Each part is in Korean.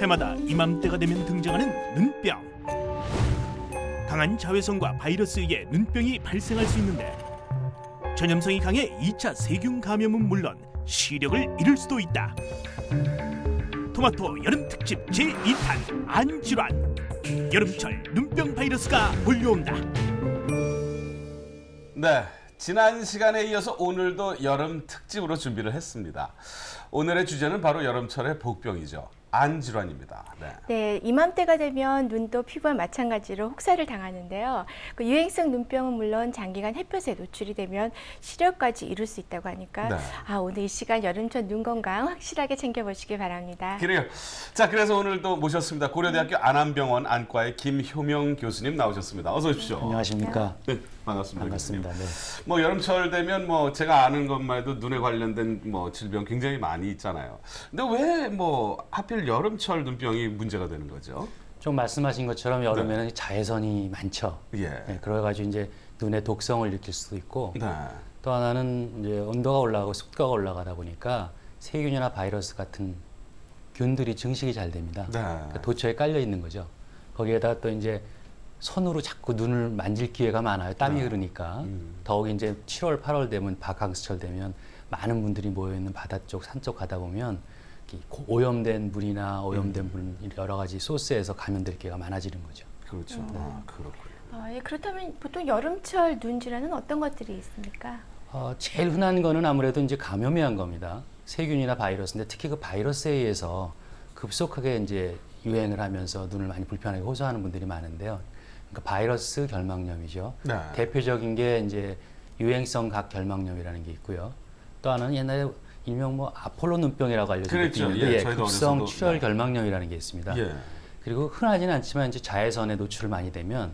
해마다 이맘때가 되면 등장하는 눈병. 강한 자외선과 바이러스에 의해 눈병이 발생할 수 있는데 전염성이 강해 2차 세균 감염은 물론 시력을 잃을 수도 있다. 토마토 여름 특집 제2탄 안질환. 여름철 눈병 바이러스가 몰려온다. 네, 지난 시간에 이어서 오늘도 여름 특집으로 준비를 했습니다. 오늘의 주제는 바로 여름철의 복병이죠. 안질환입니다. 네, 이맘때가 되면 눈도 피부와 마찬가지로 혹사를 당하는데요. 그 유행성 눈병은 물론 장기간 햇볕에 노출이 되면 시력까지 잃을 수 있다고 하니까 네. 오늘 이 시간 여름철 눈 건강 확실하게 챙겨보시기 바랍니다. 그래요. 자, 그래서 오늘도 모셨습니다. 고려대학교 안암병원 안과의 김효명 교수님 나오셨습니다. 어서 오십시오. 안녕하십니까. 네, 반갑습니다. 반갑습니다. 교수님. 네. 뭐 여름철 되면 뭐 제가 아는 것만 해도 눈에 관련된 뭐 질병 굉장히 많이 있잖아요. 근데 왜 뭐 하필 여름철 눈병이 문제가 되는 거죠? 좀 말씀하신 것처럼 여름에는 자외선이 많죠. 예. 네, 그래가지고 이제 눈의 독성을 일으킬 수도 있고 네. 또 하나는 이제 온도가 올라가고 습도가 올라가다 보니까 세균이나 바이러스 같은 균들이 증식이 잘 됩니다. 네. 그러니까 도처에 깔려 있는 거죠. 거기에다 또 이제 손으로 자꾸 눈을 만질 기회가 많아요. 땀이 흐르니까. 더욱 이제 7월, 8월 되면 바캉스철 되면 많은 분들이 모여 있는 바다 쪽, 산 쪽 가다 보면 오염된 물이나 오염된 물 여러 가지 소스에서 감염될 기회가 많아지는 거죠. 그렇죠. 아, 그렇군요. 예, 그렇다면 보통 여름철 눈 질환은 어떤 것들이 있습니까? 제일 흔한 거는 아무래도 이제 감염에 한 겁니다. 세균이나 바이러스인데 특히 그 바이러스에 의해서 급속하게 이제 유행을 하면서 눈을 많이 불편하게 호소하는 분들이 많은데요. 그러니까 바이러스 결막염이죠. 네. 대표적인 게 이제 유행성 각 결막염이라는 게 있고요. 또 하나는 옛날에 일명 뭐 아폴로 눈병이라고 알려진 것도 그렇죠. 있는데 예, 저희도 급성 어렸을 출혈 때. 결막염이라는 게 있습니다. 예. 그리고 흔하지는 않지만 이제 자외선에 노출을 많이 되면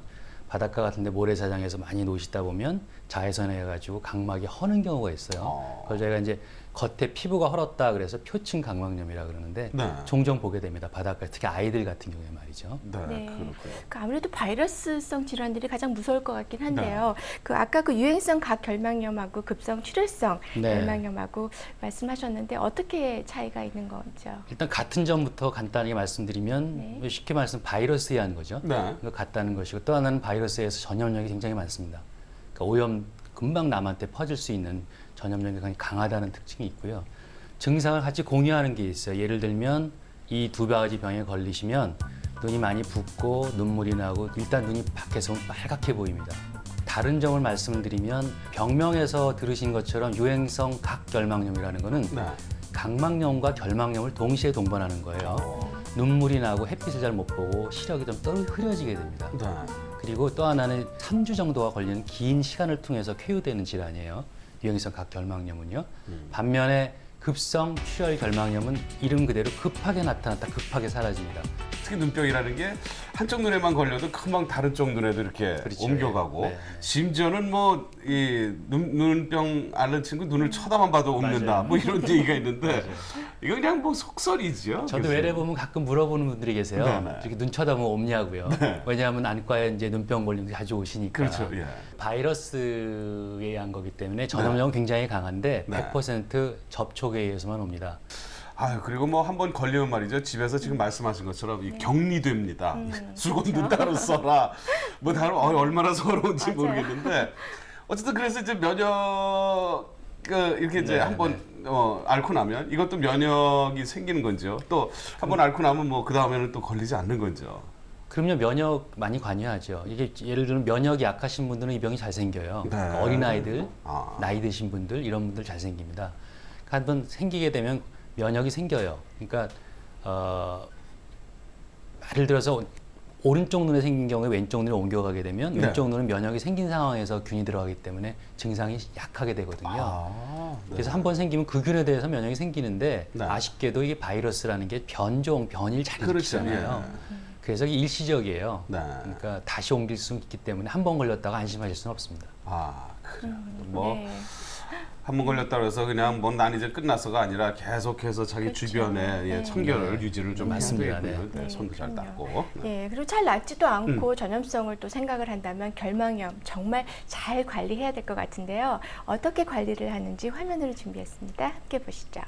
바닷가 같은데 모래사장에서 많이 노시다 보면 자외선에 해가지고 각막이 허는 경우가 있어요. 그걸 저희가 이제 겉에 피부가 헐었다 그래서 표층 각막염이라 그러는데 네. 종종 보게 됩니다. 바닷가 특히 아이들 같은 경우에 말이죠. 네, 네. 그렇군요. 그 아무래도 바이러스성 질환들이 가장 무서울 것 같긴 한데요. 그 아까 그 유행성 각 결막염하고 급성 출혈성 네. 결막염하고 말씀하셨는데 어떻게 차이가 있는 거죠? 일단 같은 점부터 간단하게 말씀드리면 네. 쉽게 말씀 바이러스에 의한 거죠. 네. 그거 같다는 것이고 또 하나는 바이러스에서 전염력이 굉장히 많습니다. 그러니까 오염 금방 남한테 퍼질 수 있는 전염력이 굉장히 강하다는 특징이 있고요. 증상을 같이 공유하는 게 있어요. 예를 들면 이 두 가지 병에 걸리시면 눈이 많이 붓고 눈물이 나고 일단 눈이 밖에서 보면 빨갛게 보입니다. 다른 점을 말씀을 드리면 병명에서 들으신 것처럼 유행성 각결막염이라는 거는 네. 각막염과 결막염을 동시에 동반하는 거예요. 눈물이 나고 햇빛을 잘 못 보고 시력이 좀 흐려지게 됩니다. 네. 그리고 또 하나는 3주 정도가 걸리는 긴 시간을 통해서 쾌유되는 질환이에요. 유행성 각결막염은요. 반면에 급성 출혈 결막염은 이름 그대로 급하게 나타났다 급하게 사라집니다. 특히 눈병이라는 게 한쪽 눈에만 걸려도 금방 다른 쪽 눈에도 이렇게 그렇죠. 옮겨가고 네. 심지어는 뭐 이 눈병 앓는 친구 눈을 쳐다만 봐도 옮는다 맞아요. 뭐 이런 얘기가 있는데 이거 그냥 뭐 속설이죠. 저도 그래서. 외래 보면 가끔 물어보는 분들이 계세요. 네네. 이렇게 눈 쳐다보면 없냐고요. 왜냐하면 안과에 이제 눈병 걸리면 자주 오시니까. 그렇죠. 예. 바이러스에 의한 거기 때문에 전염력은 굉장히 강한데 네. 100% 접촉에 의해서만 옵니다. 아유, 그리고 뭐 한번 걸리면 말이죠. 집에서 지금 말씀하신 것처럼 이 격리됩니다. 수건 눈 따로 써라. 뭐 다른 얼마나 서러운지 맞아요. 모르겠는데 어쨌든 그래서 이제 면역 이렇게 이제 네, 한번 앓고 나면 이것도 면역이 생기는 건지요. 또 한번 앓고 나면 뭐 그 다음에는 또 걸리지 않는 건지요. 그럼요, 면역 많이 관여하죠. 이게 예를 들면 면역이 약하신 분들은 이 병이 잘 생겨요. 네. 그러니까 어린아이들, 아. 나이 드신 분들 이런 분들 잘 생깁니다. 한번 생기게 되면 면역이 생겨요. 그러니까 예를 들어서 오른쪽 눈에 생긴 경우에 왼쪽 눈에 옮겨가게 되면 네. 왼쪽 눈은 면역이 생긴 상황에서 균이 들어가기 때문에 증상이 약하게 되거든요. 아, 네. 그래서 한 번 생기면 그 균에 대해서 면역이 생기는데 네. 아쉽게도 이게 바이러스라는 게 변일 잘 그렇죠. 일으키잖아요. 예. 그래서 이게 일시적이에요. 네. 그러니까 다시 옮길 수 있기 때문에 한 번 걸렸다가 안심하실 수는 없습니다. 아, 그래요. 뭐 네. 한 번 걸렸다고 해서 그냥 뭐 난 이제 끝났어가 아니라 계속해서 자기 그렇죠. 주변에 네. 청결을 유지를 좀 맞습니다. 해야 되겠군요. 네. 네, 손도 잘 그럼요. 닦고. 네. 예, 그리고 잘 낫지도 않고 전염성을 또 생각을 한다면 결막염 정말 잘 관리해야 될 것 같은데요. 어떻게 관리를 하는지 화면으로 준비했습니다. 함께 보시죠.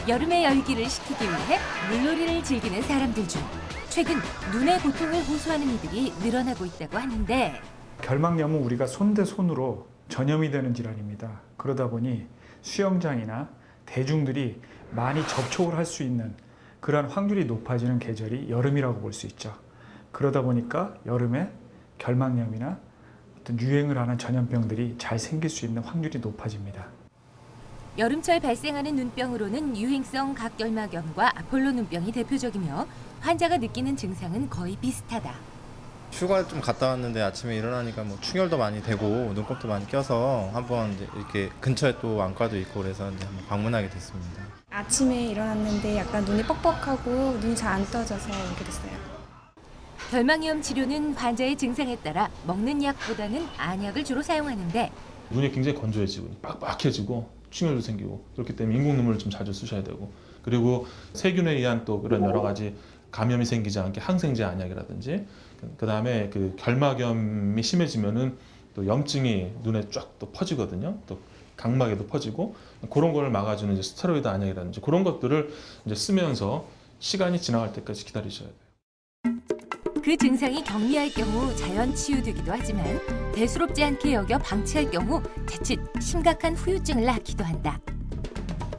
여름의 열기를 식히기 위해 물놀이를 즐기는 사람들 중 최근 눈의 고통을 호소하는 이들이 늘어나고 있다고 하는데 결막염은 우리가 손 대 손으로 전염이 되는 질환입니다. 그러다 보니 수영장이나 대중들이 많이 접촉을 할 수 있는 그런 확률이 높아지는 계절이 여름이라고 볼 수 있죠. 그러다 보니까 여름에 결막염이나 어떤 유행을 하는 전염병들이 잘 생길 수 있는 확률이 높아집니다. 여름철 발생하는 눈병으로는 유행성 각결막염과 아폴로 눈병이 대표적이며 환자가 느끼는 증상은 거의 비슷하다. 휴가 좀 갔다 왔는데 아침에 일어나니까 뭐 충혈도 많이 되고 눈곱도 많이 껴서 한번 이제 이렇게 근처에 또 안과도 있고 그래서 이제 한번 방문하게 됐습니다. 아침에 일어났는데 약간 눈이 뻑뻑하고 눈이 잘 안 떠져서 오게 됐어요. 결막염 치료는 환자의 증상에 따라 먹는 약보다는 안약을 주로 사용하는데 눈이 굉장히 건조해지고 빡빡해지고 충혈도 생기고 그렇기 때문에 인공 눈물을 좀 자주 쓰셔야 되고 그리고 세균에 의한 또 그런 여러 가지 감염이 생기지 않게 항생제 안약이라든지 그다음에 그 결막염이 심해지면은 또 염증이 눈에 쫙 또 퍼지거든요. 또 각막에도 퍼지고 그런 거를 막아주는 이제 스테로이드 안약이라든지 그런 것들을 이제 쓰면서 시간이 지나갈 때까지 기다리셔야 돼요. 그 증상이 경미할 경우 자연 치유되기도 하지만 대수롭지 않게 여겨 방치할 경우 자칫 심각한 후유증을 낳기도 한다.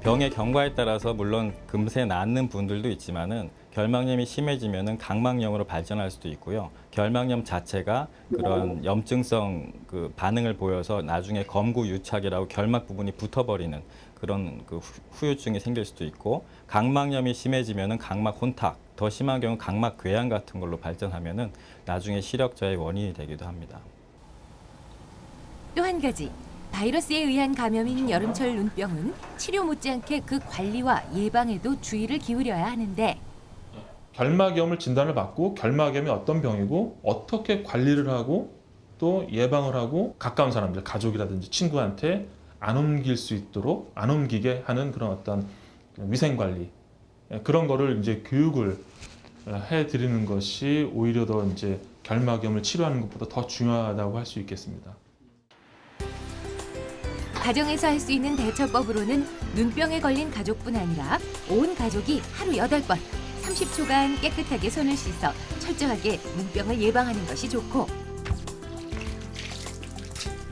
병의 경과에 따라서 물론 금세 낫는 분들도 있지만은 결막염이 심해지면은 각막염으로 발전할 수도 있고요. 결막염 자체가 그런 염증성 그 반응을 보여서 나중에 검구 유착이라고 결막 부분이 붙어버리는 그런 그 후유증이 생길 수도 있고, 각막염이 심해지면은 각막 혼탁, 더 심한 경우 각막 궤양 같은 걸로 발전하면은 나중에 시력저하의 원인이 되기도 합니다. 또 한 가지, 바이러스에 의한 감염인 여름철 눈병은 치료 못지않게 그 관리와 예방에도 주의를 기울여야 하는데 결막염을 진단을 받고 결막염이 어떤 병이고 어떻게 관리를 하고 또 예방을 하고 가까운 사람들, 가족이라든지 친구한테 안 옮길 수 있도록 안 옮기게 하는 그런 어떤 위생 관리 그런 거를 이제 교육을 해드리는 것이 오히려 더 이제 결막염을 치료하는 것보다 더 중요하다고 할 수 있겠습니다. 가정에서 할 수 있는 대처법으로는 눈병에 걸린 가족뿐 아니라 온 가족이 하루 8번 30초간 깨끗하게 손을 씻어 철저하게 눈병을 예방하는 것이 좋고,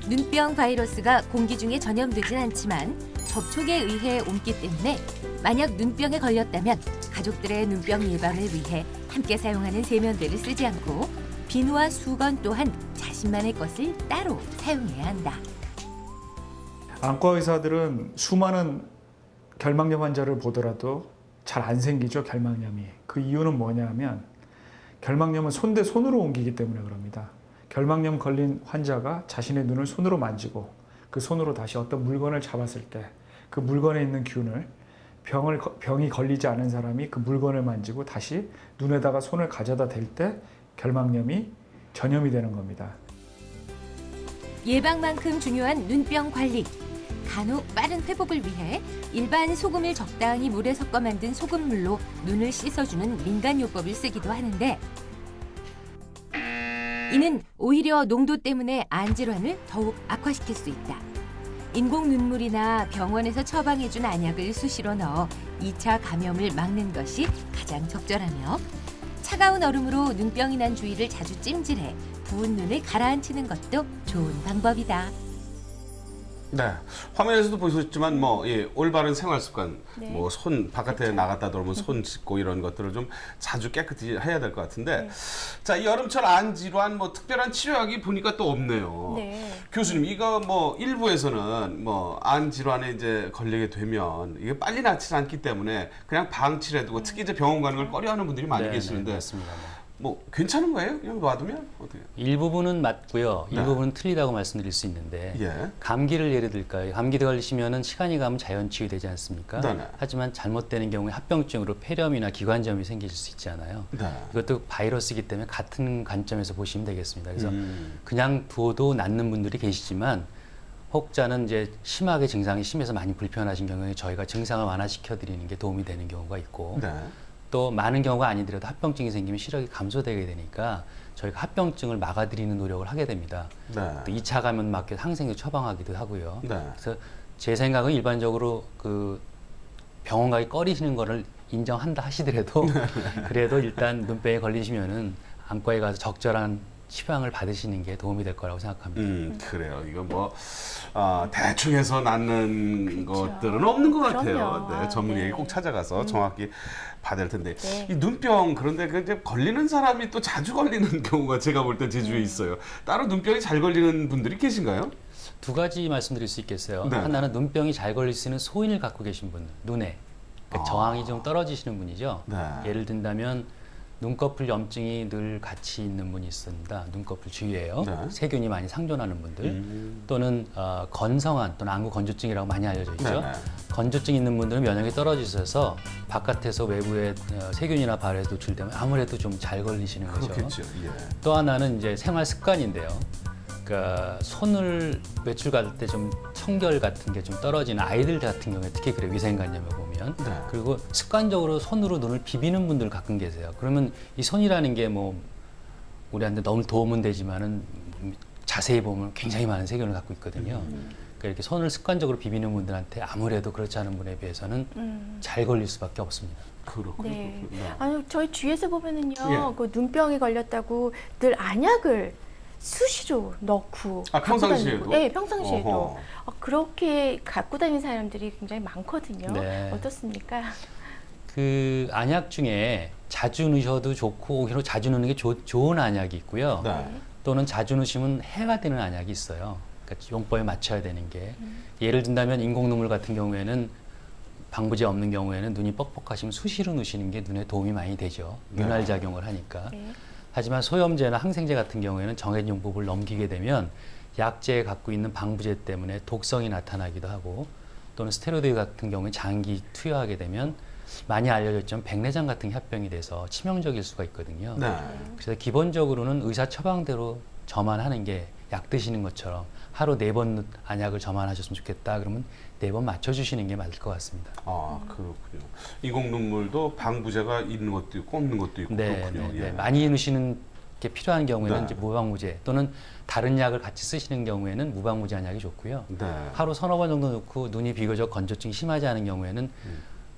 눈병 바이러스가 공기 중에 전염되진 않지만 접촉에 의해 옮기 때문에 만약 눈병에 걸렸다면 가족들의 눈병 예방을 위해 함께 사용하는 세면대를 쓰지 않고 비누와 수건 또한 자신만의 것을 따로 사용해야 한다. 안과 의사들은 수많은 결막염 환자를 보더라도 잘 안 생기죠, 결막염이. 그 이유는 뭐냐면 결막염은 손 대 손으로 옮기기 때문에 그럽니다. 결막염 걸린 환자가 자신의 눈을 손으로 만지고 그 손으로 다시 어떤 물건을 잡았을 때 그 물건에 있는 균을 병이 걸리지 않은 사람이 그 물건을 만지고 다시 눈에다가 손을 가져다 댈 때 결막염이 전염이 되는 겁니다. 예방만큼 중요한 눈병 관리. 간혹 빠른 회복을 위해 일반 소금을 적당히 물에 섞어 만든 소금물로 눈을 씻어주는 민간요법을 쓰기도 하는데 이는 오히려 농도 때문에 안 질환을 더욱 악화시킬 수 있다. 인공 눈물이나 병원에서 처방해준 안약을 수시로 넣어 2차 감염을 막는 것이 가장 적절하며, 차가운 얼음으로 눈병이 난 주위를 자주 찜질해 부은 눈을 가라앉히는 것도 좋은 방법이다. 네, 화면에서도 보셨지만 올바른 생활 습관, 네. 손 바깥에 그렇죠. 나갔다 들어오면 손 씻고 이런 것들을 좀 자주 깨끗이 해야 될 것 같은데, 네. 자, 이 여름철 안 질환 특별한 치료약이 보니까 또 없네요. 네. 교수님, 이거 일부에서는 안 질환에 이제 걸리게 되면 이게 빨리 낫지 않기 때문에 그냥 방치를 해두고 특히 이제 병원 가는 걸 꺼려하는 분들이 많이 네, 계시는데, 네, 맞습니다. 괜찮은 거예요? 그냥 놔두면 어떻게? 일부분은 맞고요. 네. 일부분은 틀리다고 말씀드릴 수 있는데 예. 감기를 예를 들까요? 감기에 걸리시면은 시간이 가면 자연 치유되지 않습니까? 네네. 하지만 잘못되는 경우에 합병증으로 폐렴이나 기관지염이 생기실 수 있잖아요. 네. 이것도 바이러스이기 때문에 같은 관점에서 보시면 되겠습니다. 그래서 그냥 두어도 낫는 분들이 계시지만 혹자는 이제 심하게 증상이 심해서 많이 불편하신 경우에 저희가 증상을 완화시켜 드리는 게 도움이 되는 경우가 있고 네. 또 많은 경우가 아니더라도 합병증이 생기면 시력이 감소되게 되니까 저희가 합병증을 막아드리는 노력을 하게 됩니다. 네. 또 2차 감염 막기 항생제 처방하기도 하고요. 네. 그래서 제 생각은 일반적으로 병원 가기 꺼리시는 거를 인정한다 하시더라도 그래도 일단 눈병에 걸리시면은 안과에 가서 적절한 치료를 받으시는 게 도움이 될 거라고 생각합니다. 그래요. 이거 뭐 대충 해서 낫는 것들은 없는 것 같아요. 그럼요. 네, 전문의에게 꼭 찾아가서 정확히 받아야 할 텐데 네. 이 눈병 그런데 그 이제 걸리는 사람이 또 자주 걸리는 경우가 제가 볼 때 제주에 있어요. 따로 눈병이 잘 걸리는 분들이 계신가요? 두 가지 말씀드릴 수 있겠어요. 네. 하나는 눈병이 잘 걸릴 수 있는 소인을 갖고 계신 분, 눈에 그러니까 저항이 좀 떨어지시는 분이죠. 네. 예를 든다면 눈꺼풀 염증이 늘 같이 있는 분이 있습니다. 눈꺼풀 주위에요. 네. 세균이 많이 상존하는 분들 또는 건성한 또는 안구 건조증이라고 많이 알려져 있죠. 네. 건조증 있는 분들은 면역이 떨어지셔서 바깥에서 외부에 세균이나 발에 노출되면 아무래도 좀 잘 걸리시는 거죠. 그렇겠죠. 예. 또 하나는 이제 생활 습관인데요. 그러니까 손을 외출 갈 때 좀 청결 같은 게 좀 떨어지는 아이들 같은 경우에 특히 그래요. 위생관념을 보면. 네. 그리고 습관적으로 손으로 눈을 비비는 분들 가끔 계세요. 그러면 이 손이라는 게 뭐 우리한테 너무 도움은 되지만은 자세히 보면 굉장히 많은 세균을 갖고 있거든요. 그러니까 이렇게 손을 습관적으로 비비는 분들한테 아무래도 그렇지 않은 분에 비해서는 잘 걸릴 수밖에 없습니다. 그렇군요. 네. 네. 아니, 저희 주위에서 보면은요, 예. 그 눈병이 걸렸다고 늘 안약을 수시로 넣고 갖고 평상시에도? 다니고, 네, 평상시에도 어허. 그렇게 갖고 다니는 사람들이 굉장히 많거든요. 네. 어떻습니까? 그 안약 중에 자주 넣으셔도 좋고 오히려 자주 넣는 게 좋은 안약이 있고요. 네. 또는 자주 넣으시면 해가 되는 안약이 있어요. 그러니까 용법에 맞춰야 되는 게. 예를 든다면 인공 눈물 같은 경우에는 방부제 없는 경우에는 눈이 뻑뻑하시면 수시로 넣으시는 게 눈에 도움이 많이 되죠. 윤활 작용을 하니까. 네. 하지만 소염제나 항생제 같은 경우에는 정해진 용법을 넘기게 되면 약제에 갖고 있는 방부제 때문에 독성이 나타나기도 하고 또는 스테로이드 같은 경우에 장기 투여하게 되면 많이 알려졌지만 백내장 같은 합병이 돼서 치명적일 수가 있거든요. 네. 그래서 기본적으로는 의사 처방대로 저만하는 게 약 드시는 것처럼 하루 4번 안약을 저만하셨으면 좋겠다. 그러면 4번 맞춰주시는 게 맞을 것 같습니다. 아, 그렇군요. 인공 눈물도 방부제가 있는 것도 있고 없는 것도 있고 네, 그렇군요. 네, 예. 네. 많이 넣으시는 게 필요한 경우에는 네. 이제 무방부제 또는 다른 약을 같이 쓰시는 경우에는 무방부제 안약이 좋고요. 네. 하루 서너 번 정도 넣고 눈이 비교적 건조증이 심하지 않은 경우에는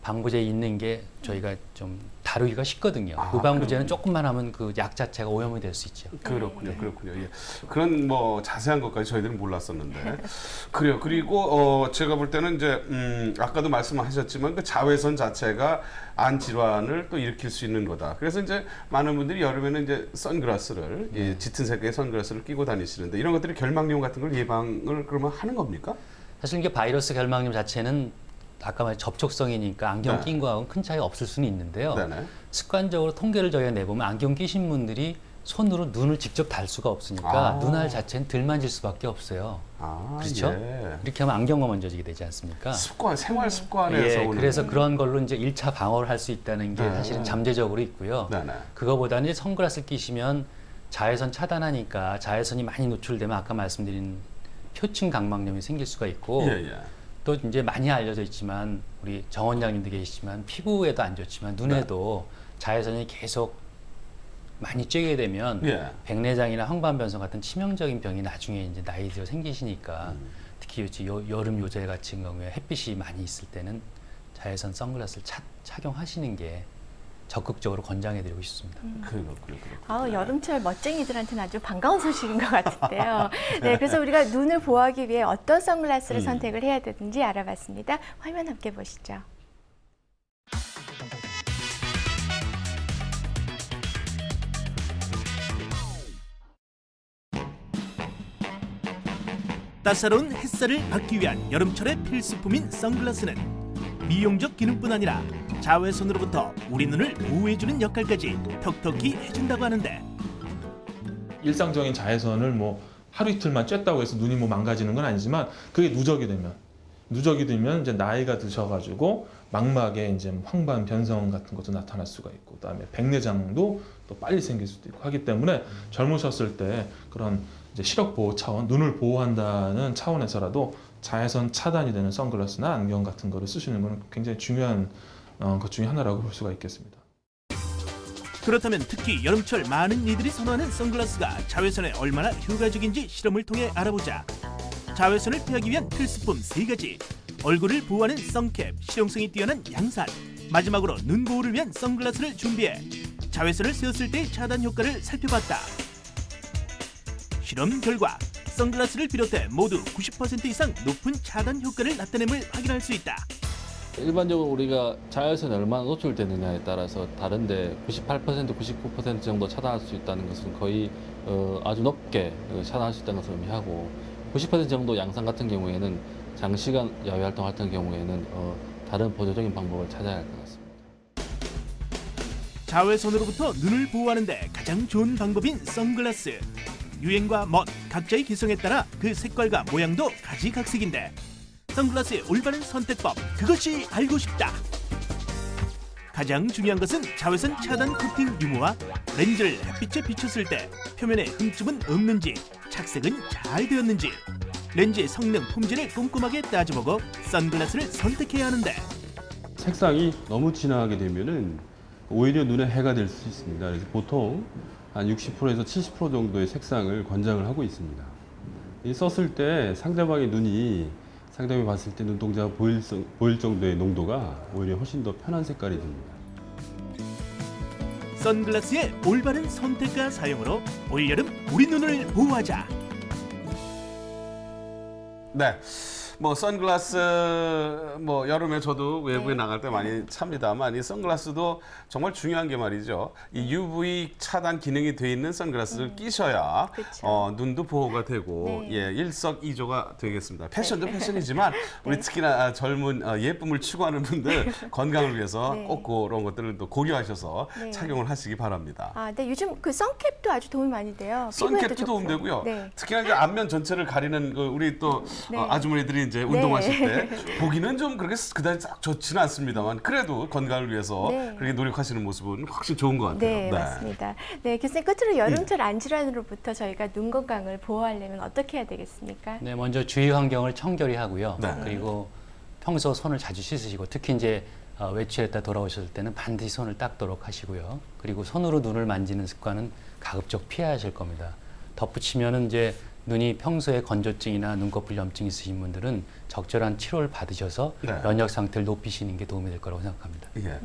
방부제 있는 게 저희가 좀 다루기가 쉽거든요. 아, 무방부제는 조금만 하면 그 약 자체가 오염이 될 수 있죠. 그렇군요, 그렇군요. 예. 그런 뭐 자세한 것까지 저희들은 몰랐었는데 그래요. 그리고 제가 볼 때는 이제 아까도 말씀하셨지만 그 자외선 자체가 안 질환을 또 일으킬 수 있는 거다. 그래서 이제 많은 분들이 여름에는 이제 선글라스를 예, 짙은 색의 선글라스를 끼고 다니시는데 이런 것들이 결막염 같은 걸 예방을 그러면 하는 겁니까? 사실 이게 바이러스 결막염 자체는 아까 말한 접촉성이니까 안경 네. 낀 거하고는 큰 차이가 없을 수는 있는데요. 네네. 습관적으로 통계를 저희가 내보면 안경 끼신 분들이 손으로 눈을 직접 달 수가 없으니까 아. 눈알 자체는 덜 만질 수밖에 없어요. 아, 그렇죠? 예. 이렇게 하면 안경만 만져지게 되지 않습니까? 습관, 생활 습관에서 예, 오는. 그래서 그런 걸로 이제 1차 방어를 할 수 있다는 게 네. 사실은 잠재적으로 있고요. 네네. 그거보다는 이제 선글라스 끼시면 자외선 차단하니까 자외선이 많이 노출되면 아까 말씀드린 표층 각막염이 생길 수가 있고 예, 예. 또 이제 많이 알려져 있지만 우리 정 원장님도 계시지만 피부에도 안 좋지만 눈에도 자외선이 계속 많이 쬐게 되면 예. 백내장이나 황반변성 같은 치명적인 병이 나중에 이제 나이 들어 생기시니까 특히 여름 요새 같은 경우에 햇빛이 많이 있을 때는 자외선 선글라스를 착용하시는 게 적극적으로 권장해드리고 싶습니다. 그렇군요. 여름철 멋쟁이들한테는 아주 반가운 소식인 것 같은데요. 네, 그래서 우리가 눈을 보호하기 위해 어떤 선글라스를 선택을 해야 되는지 알아봤습니다. 화면 함께 보시죠. 따사로운 햇살을 받기 위한 여름철의 필수품인 선글라스는 미용적 기능뿐 아니라 자외선으로부터 우리 눈을 보호해주는 역할까지 톡톡히 해준다고 하는데 일상적인 자외선을 뭐 하루 이틀만 쬐다고 해서 눈이 뭐 망가지는 건 아니지만 그게 누적이 되면 이제 나이가 드셔가지고 망막에 이제 황반 변성 같은 것도 나타날 수가 있고 그다음에 백내장도 또 빨리 생길 수도 있고 하기 때문에 젊으셨을 때 그런 이제 시력 보호 차원, 눈을 보호한다는 차원에서라도 자외선 차단이 되는 선글라스나 안경 같은 거를 쓰시는 것은 굉장히 중요한 것 중에 하나라고 볼 수가 있겠습니다. 그렇다면 특히 여름철 많은 이들이 선호하는 선글라스가 자외선에 얼마나 효과적인지 실험을 통해 알아보자. 자외선을 피하기 위한 필수품 3가지, 얼굴을 보호하는 선캡, 실용성이 뛰어난 양산, 마지막으로 눈 보호를 위한 선글라스를 준비해 자외선을 쐬었을 때의 차단 효과를 살펴봤다. 실험 결과 선글라스를 비롯해 모두 90% 이상 높은 차단 효과를 나타냄을 확인할 수 있다. 일반적으로 우리가 자외선에 얼마나 노출되느냐에 따라서 다른데 98%, 99% 정도 차단할 수 있다는 것은 거의 아주 높게 차단할 수 있다는 것을 의미하고 90% 정도 양산 같은 경우에는 장시간 야외 활동할 경우에는 다른 보조적인 방법을 찾아야 할 것 같습니다. 자외선으로부터 눈을 보호하는 데 가장 좋은 방법인 선글라스. 유행과 멋, 각자의 기성에 따라 그 색깔과 모양도 가지각색인데 선글라스의 올바른 선택법, 그것이 알고 싶다. 가장 중요한 것은 자외선 차단 코팅 유무와 렌즈를 햇빛에 비쳤을 때 표면에 흠집은 없는지, 착색은 잘 되었는지, 렌즈의 성능, 품질을 꼼꼼하게 따져보고 선글라스를 선택해야 하는데 색상이 너무 진하게 되면은 오히려 눈에 해가 될 수 있습니다. 그래서 보통 한 60%에서 70% 정도의 색상을 권장을 하고 있습니다. 이 썼을 때 상대방의 눈이 상대방이 봤을 때 눈동자가 보일 정도의 농도가 오히려 훨씬 더 편한 색깔이 됩니다. 선글라스의 올바른 선택과 사용으로 올여름 우리 눈을 보호하자. 네. 뭐 선글라스 뭐 여름에 저도 외부에 나갈 때 많이 찹니다만 이 선글라스도 정말 중요한 게 말이죠. 이 UV 차단 기능이 돼 있는 선글라스를 끼셔야 눈도 보호가 되고 예, 일석이조가 되겠습니다. 패션도 패션이지만 우리 특히나 젊은 예쁨을 추구하는 분들 건강을 위해서 꼭 그런 것들을 또 고려하셔서 착용을 하시기 바랍니다. 아, 네, 요즘 그 선캡도 아주 도움이 많이 돼요. 선캡도 도움되고요. 특히나 이제 앞면 전체를 가리는 그 우리 또 아주머니들이 이제 운동하실 때 보기는 좀 그렇게 그다지 딱 좋지는 않습니다만 그래도 건강을 위해서 그렇게 노력하시는 모습은 확실히 좋은 것 같아요. 네, 맞습니다. 네, 교수님 끝으로 여름철 안질환으로부터 저희가 눈 건강을 보호하려면 어떻게 해야 되겠습니까? 네, 먼저 주위 환경을 청결히 하고요. 그리고 평소 손을 자주 씻으시고 특히 이제 외출했다 돌아오셨을 때는 반드시 손을 닦도록 하시고요. 그리고 손으로 눈을 만지는 습관은 가급적 피하실 겁니다. 덧붙이면은 이제 눈이 평소에 건조증이나 눈꺼풀 염증 있으신 분들은 적절한 치료를 받으셔서 면역 상태를 높이시는 게 도움이 될 거라고 생각합니다. 예.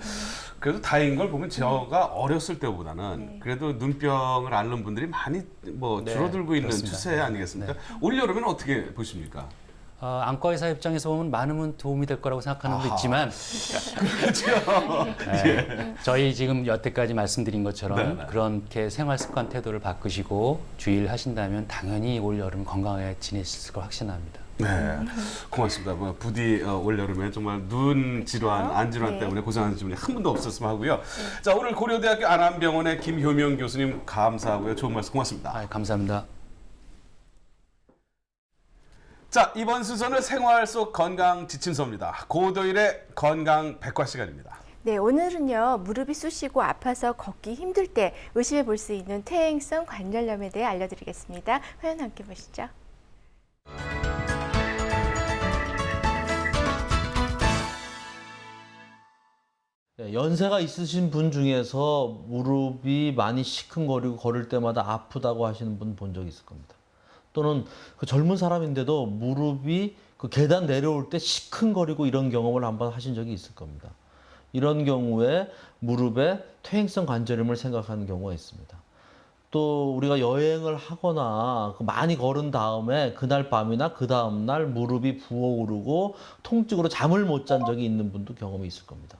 그래도 다행인 걸 보면 제가 어렸을 때보다는 그래도 눈병을 앓는 분들이 많이 뭐 줄어들고 있는 추세 아니겠습니까? 올 여름에는 어떻게 보십니까? 안과 의사 입장에서 보면 많으면 도움이 될 거라고 생각하는 분도 있지만 저희 지금 여태까지 말씀드린 것처럼 그렇게 생활 습관 태도를 바꾸시고 주의를 하신다면 당연히 올 여름 건강하게 지내실 걸 확신합니다. 네, 고맙습니다. 부디 올 여름에 정말 눈 질환, 안 질환 때문에 고생하는 분이 한 분도 없었으면 하고요. 자, 오늘 고려대학교 안암병원의 김효명 교수님 감사하고요. 좋은 말씀 고맙습니다. 감사합니다. 자, 이번 순서는 생활 속 건강 지침서입니다. 고도일의 건강 백과 시간입니다. 네, 오늘은요 무릎이 쑤시고 아파서 걷기 힘들 때 의심해 볼 수 있는 퇴행성 관절염에 대해 알려드리겠습니다. 화면 함께 보시죠. 연세가 있으신 분 중에서 무릎이 많이 시큰거리고 걸을 때마다 아프다고 하시는 분 본 적 있을 겁니다. 또는 그 젊은 사람인데도 무릎이 그 계단 내려올 때 시큰거리고 이런 경험을 한번 하신 적이 있을 겁니다. 이런 경우에 무릎에 퇴행성 관절염을 생각하는 경우가 있습니다. 또 우리가 여행을 하거나 많이 걸은 다음에 그날 밤이나 그 다음 날 무릎이 부어오르고 통증으로 잠을 못 잔 적이 있는 분도 경험이 있을 겁니다.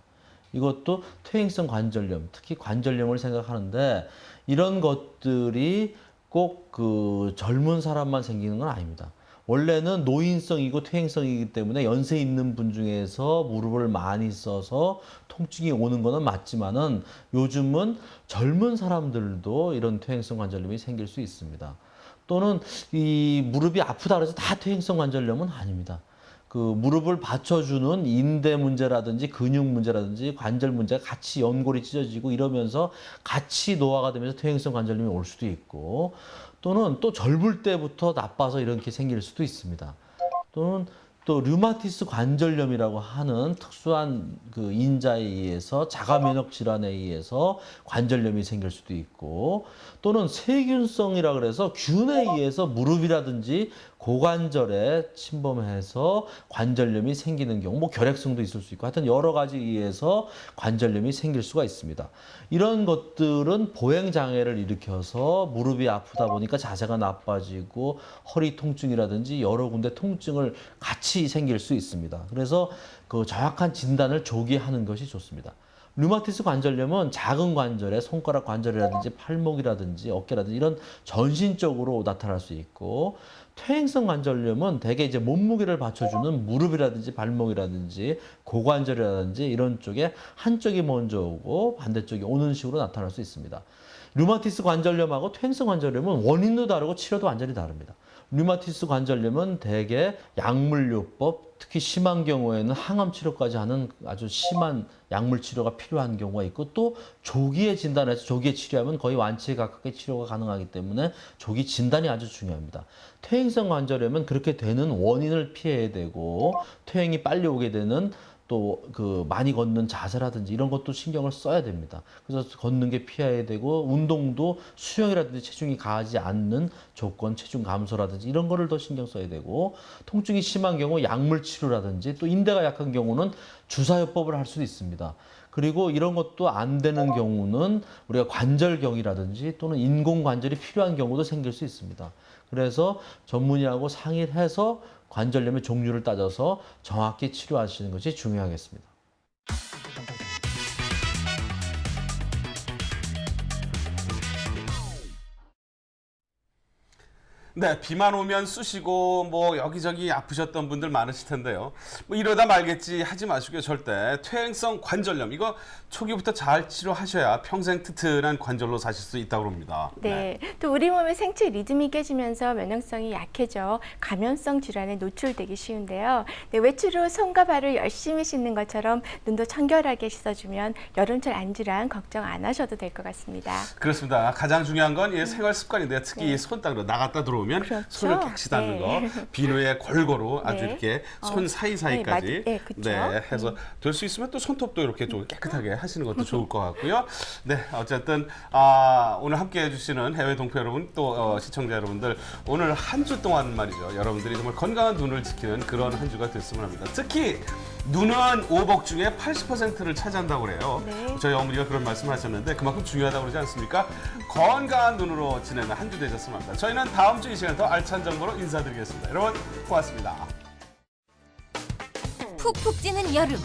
이것도 퇴행성 관절염, 특히 관절염을 생각하는데 이런 것들이 꼭 그 젊은 사람만 생기는 건 아닙니다. 원래는 노인성이고 퇴행성이기 때문에 연세 있는 분 중에서 무릎을 많이 써서 통증이 오는 거는 맞지만은 요즘은 젊은 사람들도 이런 퇴행성 관절염이 생길 수 있습니다. 또는 이 무릎이 아프다 그래서 다 퇴행성 관절염은 아닙니다. 그 무릎을 받쳐주는 인대 문제라든지 근육 문제라든지 관절 문제가 같이 연골이 찢어지고 이러면서 같이 노화가 되면서 퇴행성 관절염이 올 수도 있고 또는 또 젊을 때부터 나빠서 이렇게 생길 수도 있습니다. 또는 또 류마티스 관절염이라고 하는 특수한 그 인자에 의해서 자가 면역 질환에 의해서 관절염이 생길 수도 있고 또는 세균성이라 그래서 균에 의해서 무릎이라든지 고관절에 침범해서 관절염이 생기는 경우, 뭐 결핵성도 있을 수 있고 하여튼 여러 가지 의해서 관절염이 생길 수가 있습니다. 이런 것들은 보행장애를 일으켜서 무릎이 아프다 보니까 자세가 나빠지고 허리 통증이라든지 여러 군데 통증을 같이 생길 수 있습니다. 그래서 그 정확한 진단을 조기에 하는 것이 좋습니다. 류마티스 관절염은 작은 관절에 손가락 관절이라든지 팔목이라든지 어깨라든지 이런 전신적으로 나타날 수 있고, 퇴행성 관절염은 대개 이제 몸무게를 받쳐주는 무릎이라든지 발목이라든지 고관절이라든지 이런 쪽에 한쪽이 먼저 오고 반대쪽이 오는 식으로 나타날 수 있습니다. 류마티스 관절염하고 퇴행성 관절염은 원인도 다르고 치료도 완전히 다릅니다. 류마티스 관절염은 대개 약물요법, 특히 심한 경우에는 항암 치료까지 하는 아주 심한 약물 치료가 필요한 경우가 있고, 또 조기에 진단해서 조기에 치료하면 거의 완치에 가깝게 치료가 가능하기 때문에 조기 진단이 아주 중요합니다. 퇴행성 관절염은 그렇게 되는 원인을 피해야 되고, 퇴행이 빨리 오게 되는 또 그 많이 걷는 자세라든지 이런 것도 신경을 써야 됩니다. 그래서 걷는 게 피해야 되고, 운동도 수영이라든지 체중이 가하지 않는 조건, 체중 감소라든지 이런 거를 더 신경 써야 되고, 통증이 심한 경우 약물 치료라든지, 또 인대가 약한 경우는 주사요법을 할 수도 있습니다. 그리고 이런 것도 안 되는 경우는 우리가 관절경이라든지 또는 인공관절이 필요한 경우도 생길 수 있습니다. 그래서 전문의하고 상의를 해서 관절염의 종류를 따져서 정확히 치료하시는 것이 중요하겠습니다. 네, 비만 오면 쑤시고 뭐 여기저기 아프셨던 분들 많으실 텐데요. 뭐 이러다 말겠지 하지 마시고요. 절대 퇴행성 관절염 이거 초기부터 잘 치료하셔야 평생 튼튼한 관절로 사실 수 있다고 합니다. 네. 또 우리 몸의 생체 리듬이 깨지면서 면역성이 약해져 감염성 질환에 노출되기 쉬운데요. 네, 외출 후 손과 발을 열심히 씻는 것처럼 눈도 청결하게 씻어주면 여름철 안질환 걱정 안 하셔도 될 것 같습니다. 그렇습니다. 가장 중요한 건 생활 습관인데요. 특히 손 닦으러 나갔다 들어오면 그렇죠. 손을 깨끗이 닦는 거, 비누에 골고루 아주 네. 이렇게 손 사이사이까지 네, 그렇죠. 해서 될 수 있으면 또 손톱도 이렇게 좀 깨끗하게 하시는 것도 좋을 것 같고요. 네, 어쨌든 오늘 함께해 주시는 해외 동포 여러분, 또 시청자 여러분들, 오늘 한 주 동안 말이죠, 여러분들이 정말 건강한 눈을 지키는 그런 한 주가 됐으면 합니다. 특히 눈은 오복 중에 80%를 차지한다고 그래요. 네. 저희 어머니가 그런 말씀하셨는데 그만큼 중요하다고 그러지 않습니까? 건강한 눈으로 지내는 한 주 되셨으면 합니다. 저희는 다음 주 이 시간에 더 알찬 정보로 인사드리겠습니다. 여러분 고맙습니다. 푹푹 찌는 여름,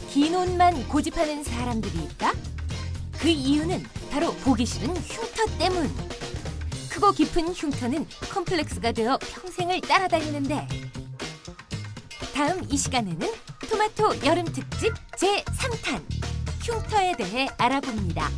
긴 옷만 고집하는 사람들이 있다? 그 이유는 바로 보기 싫은 흉터 때문. 크고 깊은 흉터는 컴플렉스가 되어 평생을 따라다니는데, 다음 이 시간에는 토마토 여름 특집 제3탄 흉터에 대해 알아봅니다.